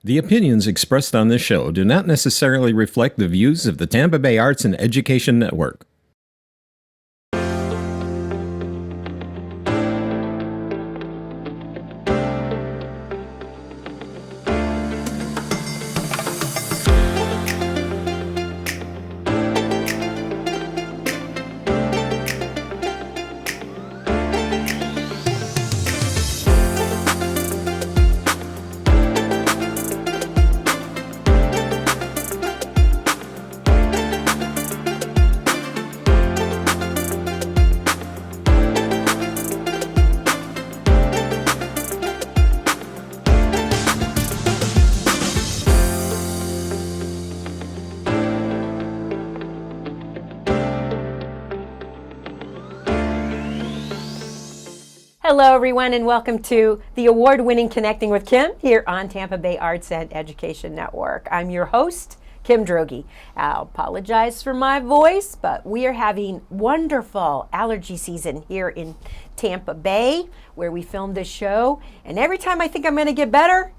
The opinions expressed on this show do not necessarily reflect the views of the Tampa Bay Arts and Education Network. Hello, everyone, and welcome to the award-winning Connecting with Kim here on Tampa Bay Arts and Education Network. I'm your host, Kim Droege. I'll apologize for my voice, but we are having wonderful allergy season here in Tampa Bay, where we filmed this show. And every time I think I'm going to get better,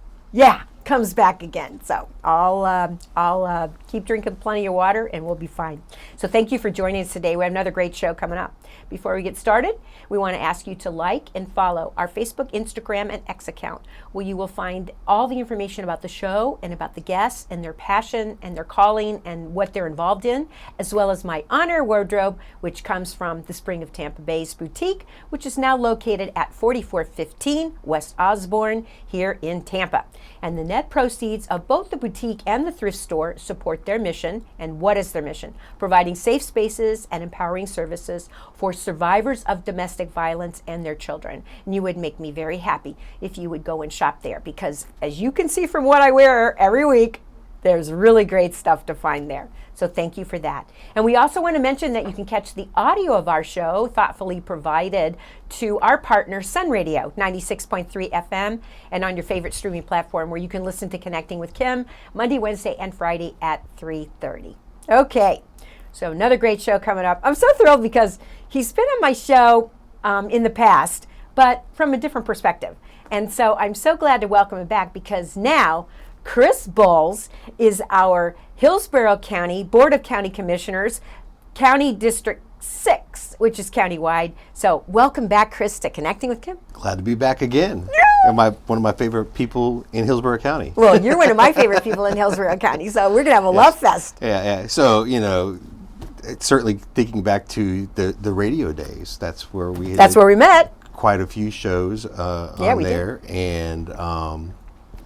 comes back again. So I'll keep drinking plenty of water, and we'll be fine. So thank you for joining us today. We have another great show coming up. Before we get started, we want to ask you to like and follow our Facebook, Instagram, and X account, where you will find all the information about the show and about the guests and their passion and their calling and what they're involved in, as well as my honor wardrobe, which comes from the Spring of Tampa Bay's boutique, which is now located at 4415 West Osborne here in Tampa. And the net proceeds of both the boutique and the thrift store support their mission. And what is their mission? Providing safe spaces and empowering services for survivors of domestic violence and their children. And you would make me very happy if you would go and shop there, because as you can see from what I wear every week, there's really great stuff to find there. So thank you for that. And we also want to mention that you can catch the audio of our show, thoughtfully provided to our partner, Sun Radio, 96.3 FM, and on your favorite streaming platform, where you can listen to Connecting with Kim Monday, Wednesday, and Friday at 3:30. Okay, so another great show coming up. I'm so thrilled because he's been on my show in the past, but from a different perspective. And so I'm so glad to welcome him back, because now Chris Boles is our Hillsborough County Board of County Commissioners, County District 6, which is countywide. So welcome back, Chris, to Connecting with Kim. Glad to be back again. You're one of my favorite people in Hillsborough County. Well, you're one of my favorite people in Hillsborough County, so we're going to have a love fest. Yeah. So, it's certainly thinking back to the radio days. That's where we met. Quite a few shows on there. Did. And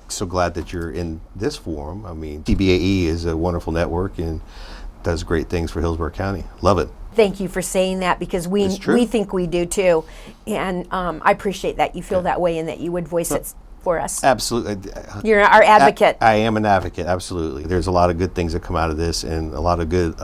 so glad that you're in this forum. I mean, TBAE is a wonderful network and does great things for Hillsborough County. Love it. Thank you for saying that, because we think we do too. And I appreciate that you feel that way and that you would voice it for us. Absolutely. You're our advocate. I am an advocate, absolutely. There's a lot of good things that come out of this, and a lot of good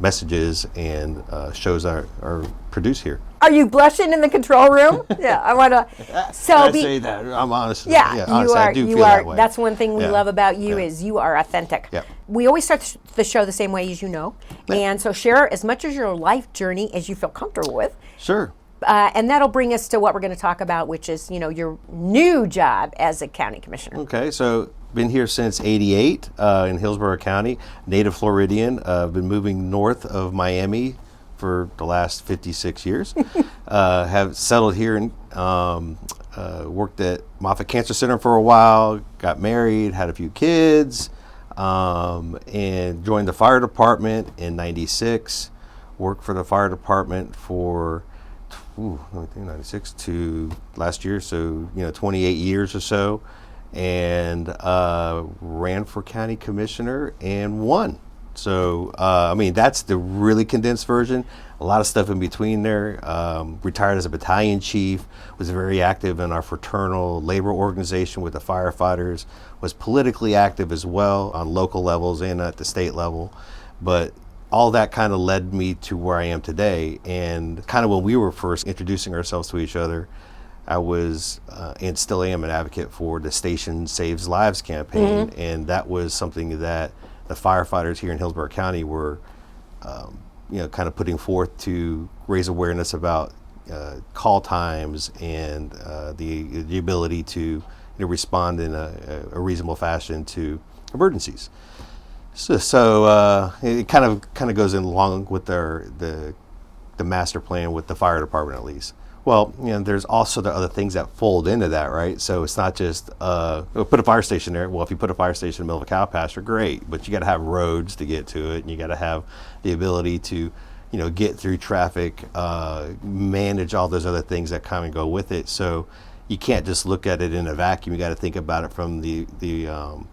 messages and shows are produced here. Are you blushing in the control room? Yeah, I want to. Say that. I'm honest. Yeah, honestly, you are. I do feel that way. That's one thing we love about you is you are authentic. Yeah. We always start the show the same way, as you know, and so share as much of your life journey as you feel comfortable with. Sure. And that'll bring us to what we're going to talk about, which is, your new job as a county commissioner. Okay, so been here since '88 in Hillsborough County, native Floridian. Been moving north of Miami for the last 56 years. Have settled here and worked at Moffitt Cancer Center for a while, got married, had a few kids, and joined the fire department in '96. Worked for the fire department for 96 to last year, so 28 years or so, and ran for county commissioner and won. So that's the really condensed version. A lot of stuff in between there. Retired as a battalion chief, was very active in our fraternal labor organization with the firefighters, was politically active as well on local levels and at the state level, but all that kind of led me to where I am today. And kind of when we were first introducing ourselves to each other, I was and still am an advocate for the Station Saves Lives campaign. And that was something that the firefighters here in Hillsborough County were kind of putting forth to raise awareness about call times and the ability to respond in a reasonable fashion to emergencies. So it kind of goes in along with the master plan with the fire department at least. Well, there's also the other things that fold into that, right? So it's not just put a fire station there. Well, if you put a fire station in the middle of a cow pasture, great, but you got to have roads to get to it, and you got to have the ability to, get through traffic, manage all those other things that come and go with it. So you can't just look at it in a vacuum. You got to think about it from the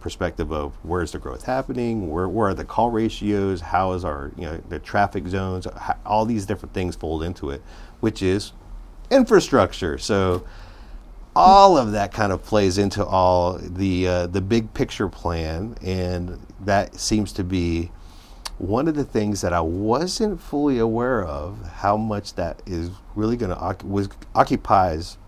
perspective of where's the growth happening, where are the call ratios, how is our the traffic zones, all these different things fold into it, which is infrastructure. So all of that kind of plays into all the big picture plan, and that seems to be one of the things that I wasn't fully aware of, how much that is really going to occupies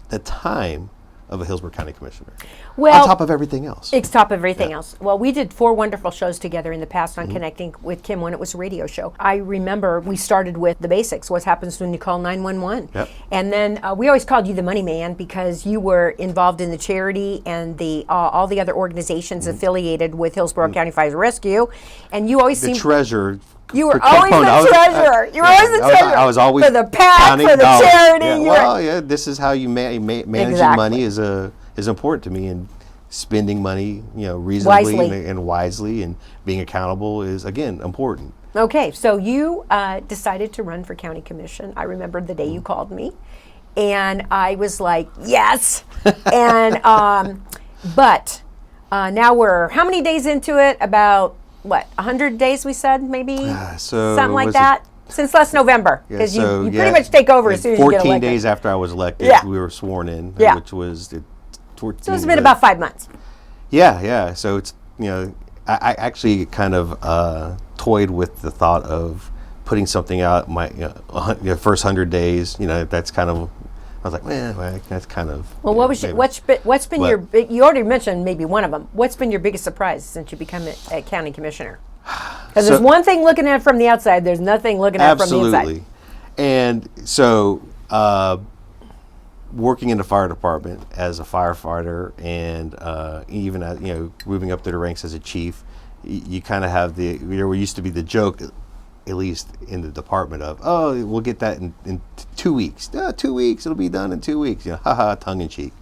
the time of a Hillsborough County Commissioner. Well, on top of everything else. It's top of everything else. Well, we did 4 wonderful shows together in the past on Connecting with Kim when it was a radio show. I remember we started with the basics, what happens when you call 911. Yep. And then we always called you the money man because you were involved in the charity and the all the other organizations affiliated with Hillsborough County Fire Rescue. And you always The seemed... treasurer. You were always the treasurer. You were always the treasurer. I was always for the PAC, for the dollars. charity. Yeah, this is how you managing money is important to me, and spending money, reasonably Wisely. and wisely, and being accountable is again important. Okay, so you decided to run for county commission. I remember the day you called me, and I was like, yes. And but now we're how many days into it? About what, 100 days? We said maybe So something like was that. Since last November, because you pretty much take over as soon as you get 14 elected. days after I was elected, Yeah. we were sworn in, Yeah. which was So it's been about 5 months. Yeah. So it's I actually kind of toyed with the thought of putting something out my first 100 days. That's kind of, I was like, well, that's kind of. Well, what's been your big? You already mentioned maybe one of them. What's been your biggest surprise since you become a county commissioner? Because there's one thing looking at it from the outside. There's nothing looking at it from the inside. Absolutely. And so, working in the fire department as a firefighter, and even as, moving up to the ranks as a chief, you kind of have there used to be the joke, at least in the department, of, oh, we'll get that in 2 weeks. 2 weeks, it'll be done in 2 weeks. Haha, tongue in cheek.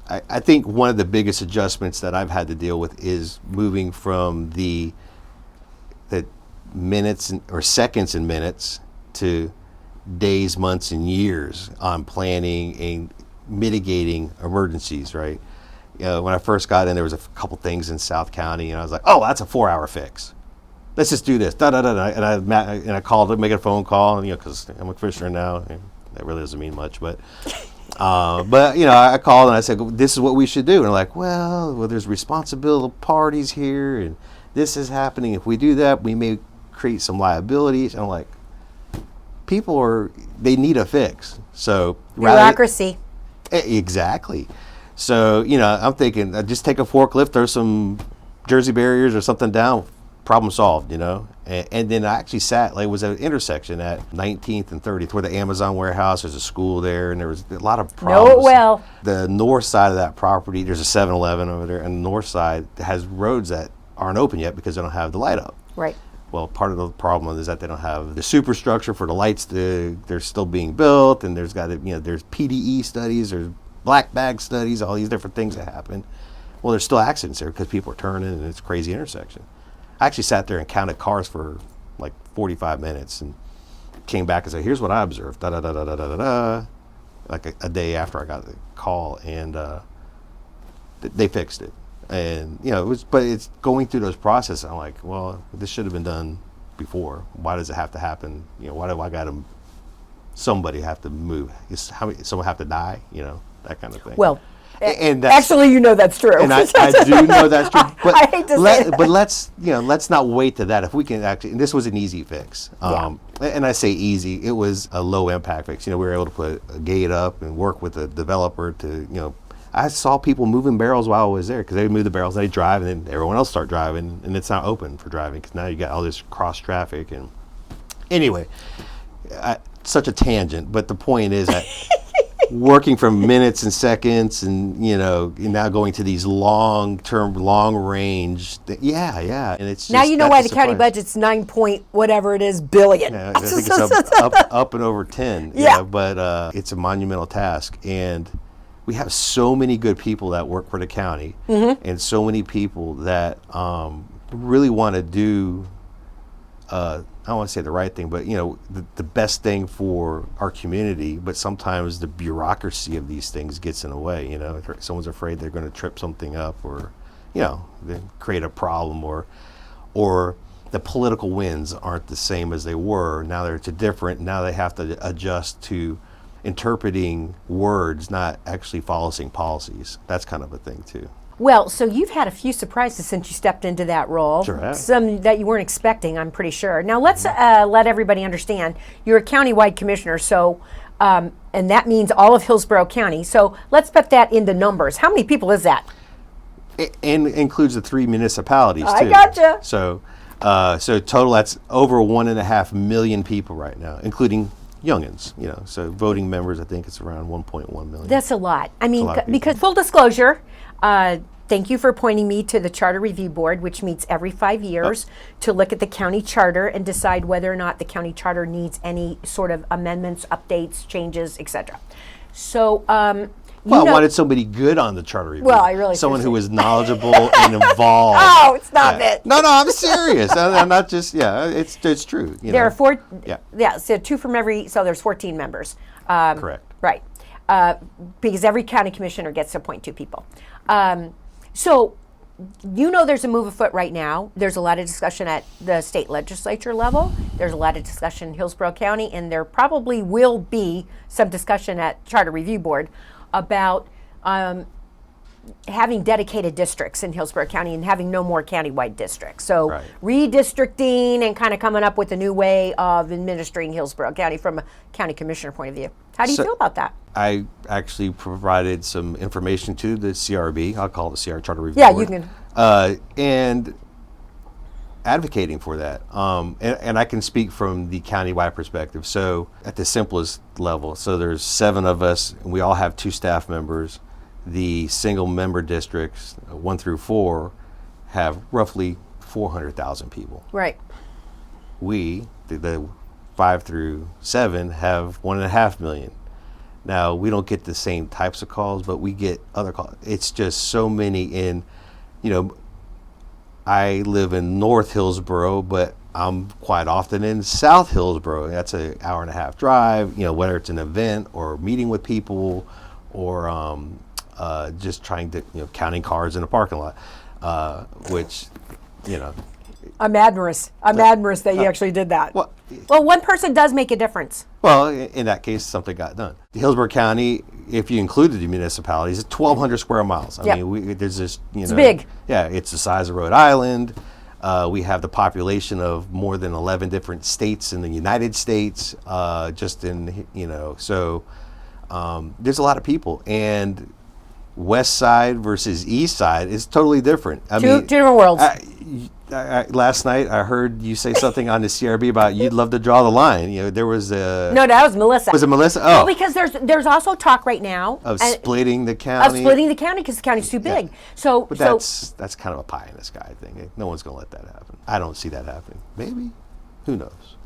I think one of the biggest adjustments that I've had to deal with is moving from the minutes or seconds and minutes to days, months, and years on planning and mitigating emergencies, right? When I first got in, there was a couple things in South County, and I was like, oh, that's a 4-hour fix. Let's just do this. And I called it, make a phone call, because I'm a commissioner now. And that really doesn't mean much, but I called and I said, this is what we should do. And they're like, well, there's responsible parties here, and this is happening. If we do that, we may create some liabilities. And I'm like, they need a fix. So Bureaucracy. Exactly. So, I'm thinking, just take a forklift, throw some Jersey barriers or something down, problem solved, And then I actually it was at an intersection at 19th and 30th where the Amazon warehouse, there's a school there, and there was a lot of problems. Know it well. The north side of that property, there's a 7-Eleven over there, and the north side has roads that aren't open yet because they don't have the light up. Right. Well, part of the problem is that they don't have the superstructure for the lights. They're still being built, and there's PDE studies, there's black bag studies, all these different things that happen. Well, there's still accidents there because people are turning, and it's a crazy intersection. I actually sat there and counted cars for like 45 minutes and came back and said, here's what I observed, like a day after I got the call, and they fixed it. And, but it's going through those processes. I'm like, well, this should have been done before. Why does it have to happen? Why do I got to, somebody have to move? Someone have to die? That kind of thing. Well, and actually, that's true. And I do know that's true. But I hate to say that. But let's not wait to that. If we can actually, and this was an easy fix. And I say easy, it was a low impact fix. We were able to put a gate up and work with a developer to, I saw people moving barrels while I was there because they would move the barrels, they drive, and then everyone else start driving, and it's not open for driving because now you got all this cross traffic. And anyway, such a tangent, but the point is that working from minutes and seconds, and now going to these long-term, long-range. Yeah, and it's Now just, you know that's why a the county surprise. budget's 9 point whatever it is billion. Yeah, I think it's up and over 10. Yeah. But it's a monumental task, and we have so many good people that work for the county, and so many people that really want to do. I don't want to say the right thing, but the best thing for our community. But sometimes the bureaucracy of these things gets in the way. If someone's afraid they're going to trip something up, or they create a problem, or the political winds aren't the same as they were. Now they're different. Now they have to adjust to interpreting words, not actually following policies. That's kind of a thing too. Well, so you've had a few surprises since you stepped into that role. Sure have. Some that you weren't expecting, I'm pretty sure. Now let's let everybody understand. You're a countywide commissioner, so and that means all of Hillsborough County. So let's put that into numbers. How many people is that? And includes the 3 municipalities too. I gotcha. So total, that's over 1.5 million people right now, including youngins. So voting members, I think it's around 1.1 million. That's a lot. I mean, lot of people. because full disclosure, thank you for appointing me to the Charter Review Board, which meets every 5 years to look at the county charter and decide whether or not the county charter needs any sort of amendments, updates, changes, etc. So, I wanted somebody good on the charter review. Well, I really someone who appreciate was knowledgeable and involved. Oh, stop it. No, I'm serious. I'm not just. Yeah, it's true. There are 4. Yeah. So 2 from every. So there's 14 members. Correct. Right. Because every county commissioner gets to appoint 2 people. So, there's a move afoot right now. There's a lot of discussion at the state legislature level. There's a lot of discussion in Hillsborough County, and there probably will be some discussion at Charter Review Board about having dedicated districts in Hillsborough County and having no more countywide districts. So Right. redistricting and kind of coming up with a new way of administering Hillsborough County from a county commissioner point of view. How do you feel about that? I actually provided some information to the CRB. I'll call it the Charter Review Yeah, Board. you can. And advocating for that. And I can speak from the countywide perspective. So at the simplest level, so there's 7 of us, and we all have 2 staff members. The single member districts, 1 through 4, have roughly 400,000 people. Right. We, the 5 through 7, have 1.5 million. Now, we don't get the same types of calls, but we get other calls. It's just so many I live in North Hillsborough, but I'm quite often in South Hillsborough. That's an hour-and-a-half drive, whether it's an event or meeting with people or just trying to, counting cars in a parking lot, which, I'm admirous. I'm admirous that you actually did that. Well, one person does make a difference. Well, in that case, something got done. Hillsborough County, if you included the municipalities, is 1,200 square miles. I Yep. mean, there's this, It's big. Yeah, it's the size of Rhode Island. We have the population of more than 11 different states in the United States. So there's a lot of people. And West Side versus East Side is totally different. Two different worlds. Last night I heard you say something on the CRB about you'd love to draw the line. There was a. No, that was Melissa. Was it Melissa? Oh. Well, because there's also talk right now Of splitting the county. Because the county's too big. So, But that's kind of a pie in the sky thing. No one's going to let that happen. I don't see that happening. Maybe. Who knows?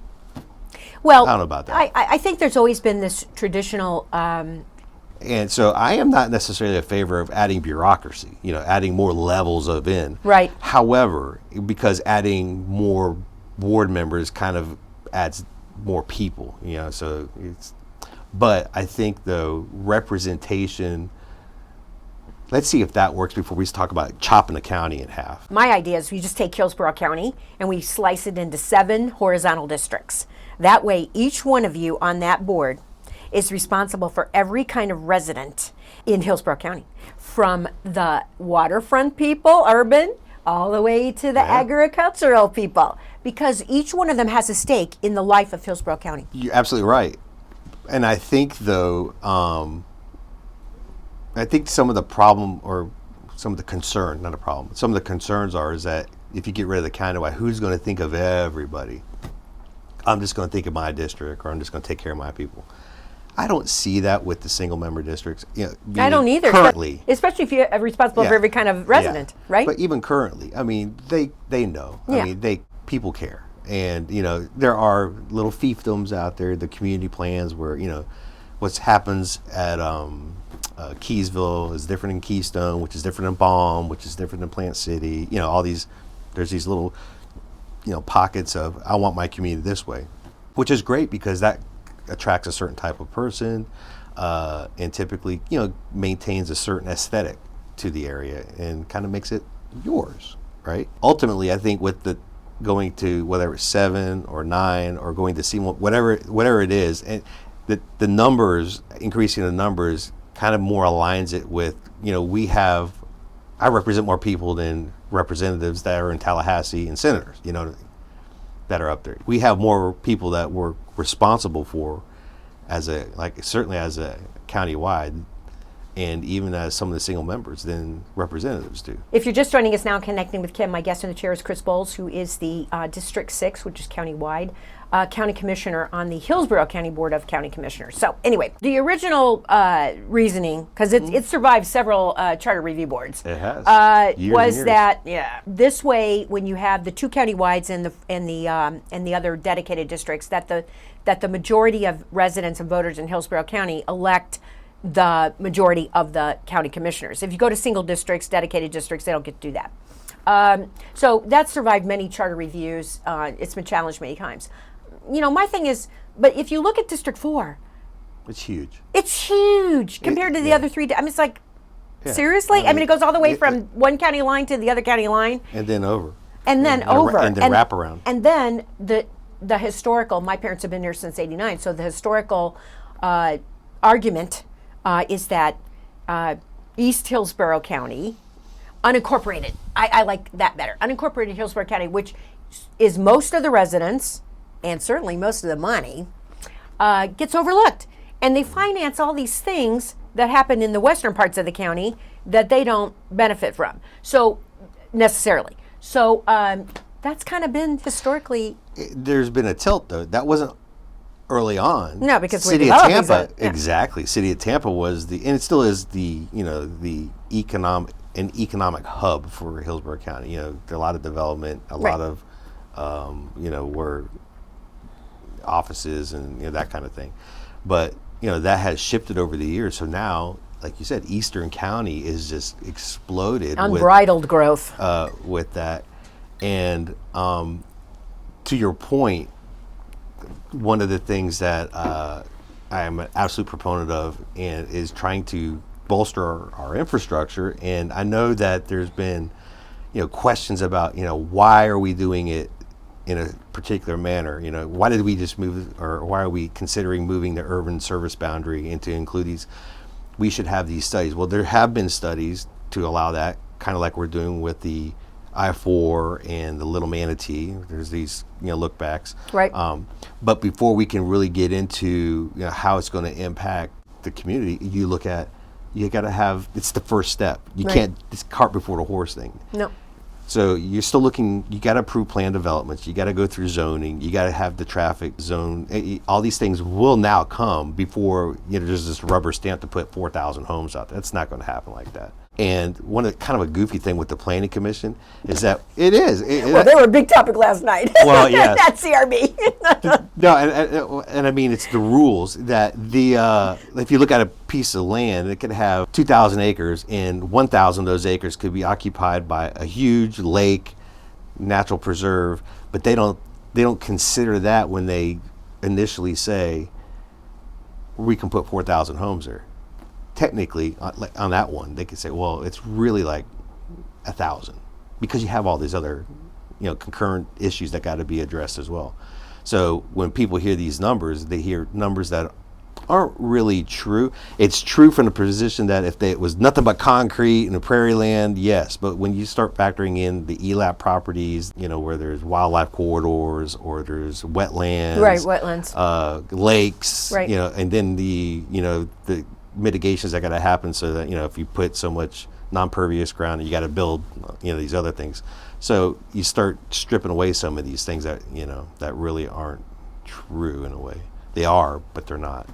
well, I don't know about that. I think there's always been this traditional. And so I am not necessarily a favor of adding bureaucracy, adding more levels of in. Right. However, because adding more board members kind of adds more people, so it's, but I think though representation, let's see if that works before we talk about chopping the county in half. My idea is we just take Hillsborough County and we slice it into 7 horizontal districts. That way, each one of you on that board is responsible for every kind of resident in Hillsborough County, from the waterfront people, urban, all the way to the agricultural people, because each one of them has a stake in the life of Hillsborough County. You're absolutely right. And I think though, I think some of the problem, or some of the concern, not a problem, some of the concerns is that if you get rid of the countywide, who's going to think of everybody? I'm just going to think of my district, or I'm just going to take care of my people. I don't see that with the single member districts. I don't either. Currently, especially if you're responsible for every kind of resident, right? But even currently, I mean, they know. Yeah. I mean, people care, and there are little fiefdoms out there, the community plans where what happens at Keysville is different in Keystone, which is different in Balm, which is different in Plant City. There's these little pockets of I want my community this way, which is great because that attracts a certain type of person, and typically maintains a certain aesthetic to the area and kind of makes it yours, right? Ultimately, I think with the going to whether it's 7 or 9 or going to see whatever it is, and the numbers, increasing the numbers kind of more aligns it with I represent more people than representatives that are in Tallahassee and senators, that are up there. We have more people that we're responsible for certainly as a countywide, and even as some of the single members than representatives do. If you're just joining us now, connecting with Kim, my guest in the chair is Chris Boles, who is the District 6, which is countywide, county commissioner on the Hillsborough County Board of County Commissioners. So anyway, the original reasoning, because it survived several charter review boards. It has. Was that this way, when you have the 2 countywides and the other dedicated districts, that the majority of residents and voters in Hillsborough County elect the majority of the county commissioners. If you go to single districts, dedicated districts, they don't get to do that. So that survived many charter reviews. It's been challenged many times. My thing is, but if you look at District 4, it's huge. It's huge compared to the other 3. I mean, it's like, seriously? I mean, it goes all the way from one county line to the other county line. And then over. And then over. And then wrap around. And then the historical, my parents have been here since '89, so the historical argument is that East Hillsborough County, unincorporated, I like that better, unincorporated Hillsborough County, which is most of the residents and certainly most of the money, gets overlooked. And they finance all these things that happen in the western parts of the county that they don't benefit from, so necessarily. So that's kind of been historically. There's been a tilt, though. That wasn't early on. No, because City of Tampa, exactly. City of Tampa was and it still is the economic hub for Hillsborough County. There are a lot of development, a lot of where offices and that kind of thing. But that has shifted over the years. So now, like you said, Eastern County is just exploded. Unbridled growth. With that. And to your point, one of the things that I am an absolute proponent of and is trying to bolster our infrastructure. And I know that there's been, questions about, why are we doing it in a particular manner? Why did we just move, or why are we considering moving the urban service boundary into include these? We should have these studies. Well, there have been studies to allow that, kind of like we're doing with the I-4 and the Little Manatee. There's these look backs, right? But before we can really get into how it's going to impact the community, you got to have, it's the first step. You can't, it's cart before the horse thing. No. So you're still looking, you got to approve plan developments, you got to go through zoning, you got to have the traffic zone. All these things will now come before there's this rubber stamp to put 4,000 homes out there. That's not going to happen like that. And one of kind of a goofy thing with the Planning Commission is that it is. Well, they were a big topic last night. Well, yeah. That CRB. No, and I mean, it's the rules that if you look at a piece of land, it could have 2,000 acres, and 1,000 of those acres could be occupied by a huge lake, natural preserve, but they don't consider that when they initially say we can put 4,000 homes there. Technically, on that one, they could say, well, it's really like 1,000 because you have all these other, concurrent issues that got to be addressed as well. So when people hear these numbers, they hear numbers that aren't really true. It's true from the position that if it was nothing but concrete and a prairie land, yes. But when you start factoring in the ELAP properties, where there's wildlife corridors or there's wetlands, right, wetlands, lakes, right, and then the mitigations that got to happen so that if you put so much non-pervious ground, you got to build these other things. So you start stripping away some of these things that that really aren't true in a way. They are, but they're not.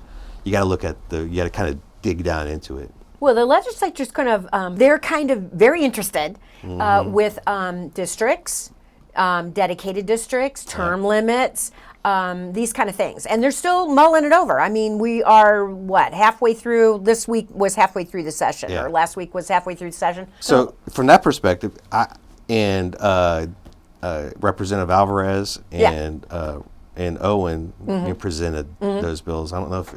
you got to look at you got to kind of dig down into it. Well, the legislature's kind of, they're kind of very interested with districts, dedicated districts, term limits, these kind of things. And they're still mulling it over. I mean, we are, halfway through? This week was halfway through the session, or last week was halfway through the session. So from that perspective, Representative Alvarez and Owen presented those bills. I don't know if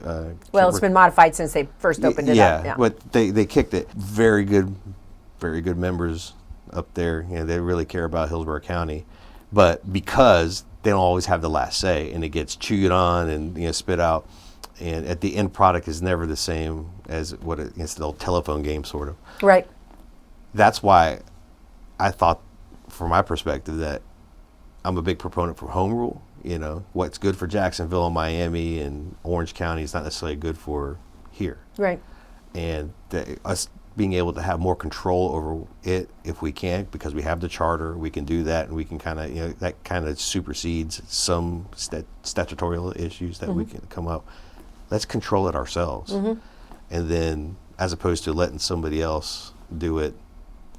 well, it's been modified since they first opened it up. Yeah, but they kicked it. Very good members up there. You know, they really care about Hillsborough County, but because they don't always have the last say, and it gets chewed on and spit out, and at the end product is never the same as it's the old telephone game sort of. Right. That's why I thought, from my perspective, that I'm a big proponent for home rule. You know, what's good for Jacksonville and Miami and Orange County is not necessarily good for here. Right. And us being able to have more control over it, if we can, because we have the charter, we can do that, and we can kind of, that kind of supersedes some statutory issues that we can come up. Let's control it ourselves. And then, as opposed to letting somebody else do it,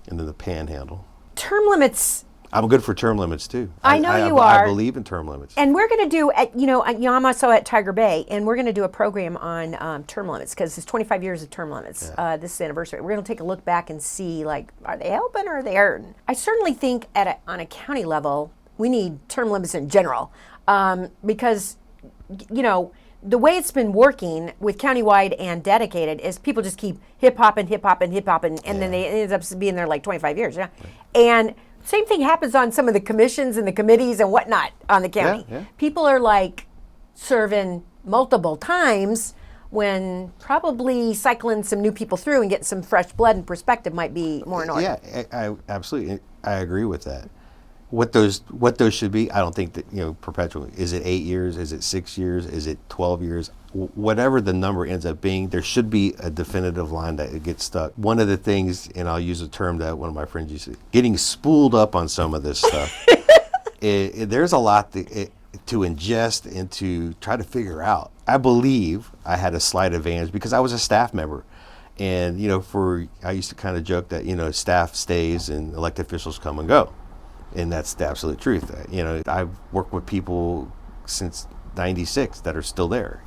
and then the panhandle. Term limits. I'm good for term limits too. I know you are. I believe in term limits. And we're going to do, I'm also at Tiger Bay, and we're going to do a program on term limits, because it's 25 years of term limits. This is the anniversary. We're going to take a look back and see, are they helping or are they hurting? I certainly think on a county level, we need term limits in general, because, the way it's been working with Countywide and dedicated is people just keep hip-hopping, and then they end up being there 25 years. Yeah? Right. And same thing happens on some of the commissions and the committees and whatnot on the county. People are serving multiple times when probably cycling some new people through and getting some fresh blood and perspective might be more in order. Yeah, I absolutely. I agree with that. What those should be, I don't think that, perpetually. Is it 8 years? Is it 6 years? Is it 12 years? Whatever the number ends up being, there should be a definitive line that it gets stuck. One of the things, and I'll use a term that one of my friends used to, getting spooled up on some of this stuff. There's a lot to ingest and to try to figure out. I believe I had a slight advantage because I was a staff member. And, I used to kind of joke that, staff stays and elected officials come and go. And that's the absolute truth. I've worked with people since '96 that are still there,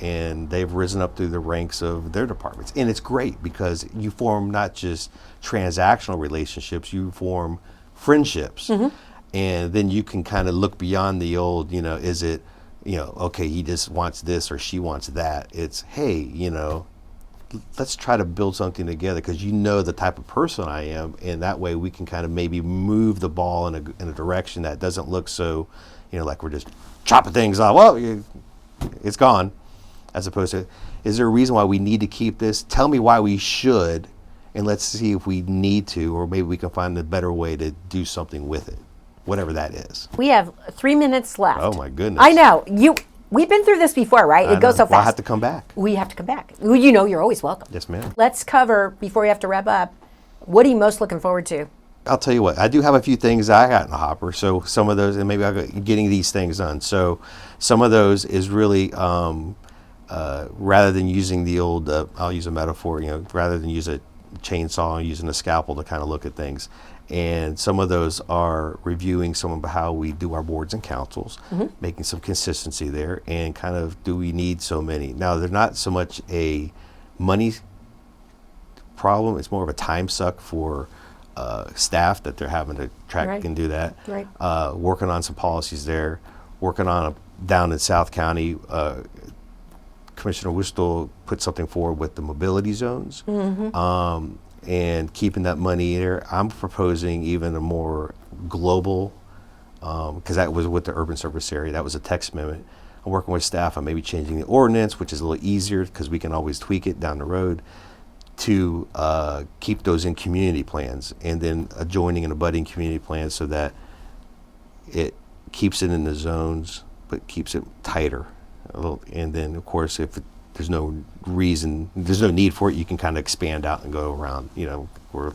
and they've risen up through the ranks of their departments. And it's great because you form not just transactional relationships, you form friendships. And then you can kind of look beyond the old, is it, okay, he just wants this or she wants that. It's, hey, let's try to build something together because the type of person I am, and that way we can kind of maybe move the ball in a direction that doesn't look so, like we're just chopping things off. Well, it's gone. As opposed to, is there a reason why we need to keep this? Tell me why we should, and let's see if we need to, or maybe we can find a better way to do something with it, whatever that is. We have 3 minutes left. Oh my goodness. I know. We've been through this before, right? It goes so fast. Well, I have to come back. We have to come back. Well, you're always welcome. Yes, ma'am. Let's cover, before we have to wrap up, what are you most looking forward to? I'll tell you what, I do have a few things I got in the hopper. So some of those, and maybe I'll get getting these things done. So some of those is really, rather than using the old, I'll use a metaphor, rather than use a chainsaw and using a scalpel to kind of look at things. And some of those are reviewing some of how we do our boards and councils, making some consistency there, and kind of, do we need so many? Now, they're not so much a money problem, it's more of a time suck for staff that they're having to track and do that. Right. Working on some policies there, working on down in South County, Commissioner Wistel put something forward with the mobility zones. And keeping that money there. I'm proposing even a more global, because that was with the urban service area, that was a text amendment. I'm working with staff on maybe changing the ordinance, which is a little easier because we can always tweak it down the road, to keep those in community plans, and then adjoining and abutting community plans so that it keeps it in the zones, but keeps it tighter. And then, of course, if there's no need for it, you can kind of expand out and go around, where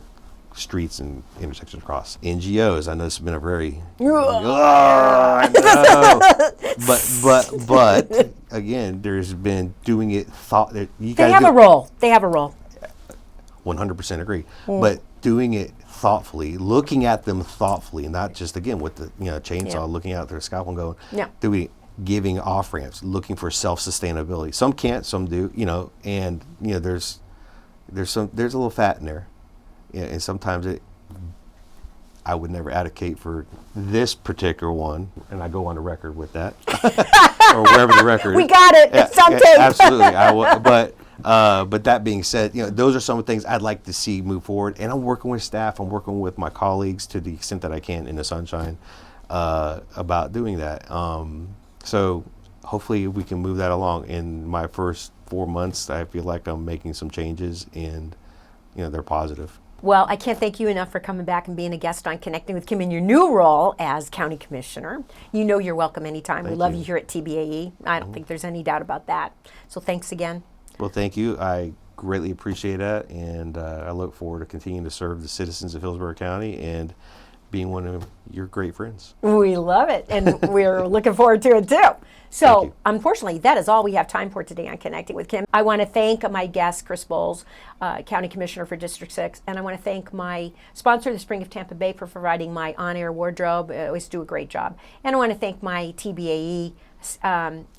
streets and intersections across. NGOs, I know this has been a very Ugh. but again, there's been doing it thought that you They have a role. They have a role. 100% agree. But doing it thoughtfully, looking at them thoughtfully, not just again with the chainsaw, looking out their scalpel and going, doing giving off ramps, looking for self-sustainability. Some can't, some do, and there's a little fat in there, and sometimes I would never advocate for this particular one, and I go on the record with that, or wherever the record. We got it. It's on tape. Absolutely, but that being said, those are some of the things I'd like to see move forward, and I'm working with staff. I'm working with my colleagues to the extent that I can in the sunshine about doing that. So hopefully we can move that along. In my first 4 months, I feel like I'm making some changes, and they're positive. Well, I can't thank you enough for coming back and being a guest on Connecting with Kim in your new role as County Commissioner. You're welcome anytime. We love you here at TBAE. I don't think there's any doubt about that. So thanks again. Well, thank you. I greatly appreciate that, and I look forward to continuing to serve the citizens of Hillsborough County and being one of your great friends. We love it, and we're looking forward to it too. So, unfortunately, that is all we have time for today on Connecting with Kim. I want to thank my guest, Chris Boles, County Commissioner for District 6, and I want to thank my sponsor, the Spring of Tampa Bay, for providing my on-air wardrobe. They always do a great job. And I want to thank my TBAE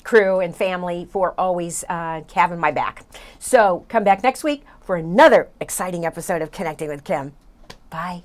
crew and family for always having my back. So, come back next week for another exciting episode of Connecting with Kim. Bye.